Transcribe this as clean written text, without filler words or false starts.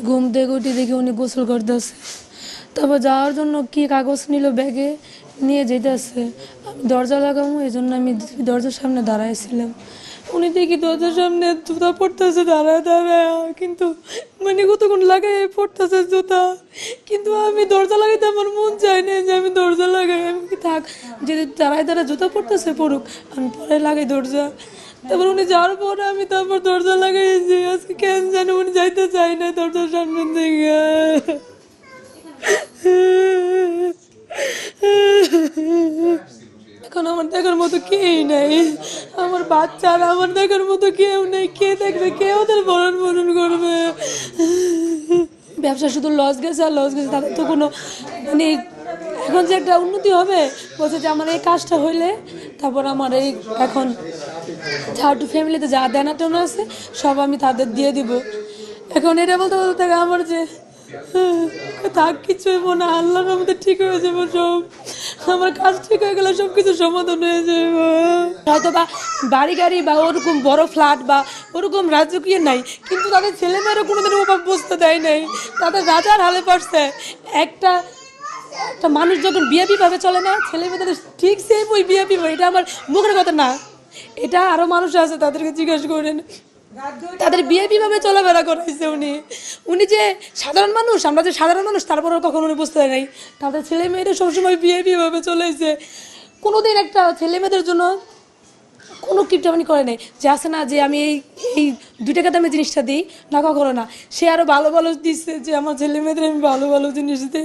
ঘুম থেকে উঠে দেখি উনি গোসল করতেছে। তারপর যাওয়ার জন্য কি কাগজ নিল ব্যাগে নিয়ে যেতেছে। আমি দরজা লাগাবো এই জন্য আমি দরজার সামনে দাঁড়াইছিলাম। উনি দেখি দরজার সামনে জুতা পড়তেছে দাঁড়ায় দাঁড়ায়, কিন্তু মানে কতক্ষণ লাগাই পড়তেছে জুতা, কিন্তু আমি দরজা লাগাইতে আমার মন চাই না যে আমি দরজা লাগাই। আমি কি থাক, যদি দাঁড়ায় দাঁড়ায় জুতা পড়তেছে পড়ুক, আমি পরে লাগাই দরজা। তারপর উনি যাওয়ার পরে আমি তারপর দরজা লাগাইছি। আজকে কেন জানি উনি যাইতে চাই না দরজার সামনে থেকে। এখন আমার দেখার মতো কেউই নাই, আমার বাচ্চারা আমার দেখার মতো কেউ নেই। কে দেখবে, কে ওদের ভরণ পোষণ করবে? ব্যবসা শুধু লস গেছে আর লস গেছে, তাদের তো কোনো মানে এখন যে একটা উন্নতি হবে বলছে যে আমার এই কাজটা হইলে তারপর আমার এই এখন যা একটু ফ্যামিলিতে যা দেনা টেনা আছে সব আমি তাদের দিয়ে দিব। এখন এটা বলতে বলতে আমার যে থাক কিছু হইব না, আল্লাহর মধ্যে ঠিক হয়ে যাবো সব, আমার কাজ ঠিক হয়ে গেলে সব কিছু সমাধান হয়ে যাবে। হয়তো বা বাড়ি গাড়ি বা ওরকম বড় ফ্ল্যাট বা ওরকম রাজকীয় নাই, কিন্তু তাদের ছেলেমেয়েরা কোনোদিন অভাব বুঝতে দেয় নাই, তাদের রাজার হালে পারছে। একটা একটা মানুষ যখন বিএপি-ভাবে চলে না, ছেলে মেয়েদের ঠিক সেম ওই বিএপি-ভাবে, এটা আমার মুখের কথা না, এটা আরও মানুষ আছে তাদেরকে জিজ্ঞাসা করেন, তাদের বিএপি-ভাবে চলাফেরা করাইছে উনি। উনি যে সাধারণ মানুষ, আমরা যে সাধারণ মানুষ, তারপরেও কখনো উনি বুঝতে দেয় নাই তাদের ছেলে মেয়েরা সবসময় বিএপি-ভাবে চলেছে। কোনোদিন একটা ছেলে মেয়েদের জন্য কোনো কিপটামানি করে নাই, যে আসে না যে আমি এই এই 2 টাকা দামে জিনিসটা দিই না, কখনো না। সে আরও ভালো ভালো দিচ্ছে যে আমার ছেলে মেয়েদের আমি ভালো ভালো জিনিস দিই।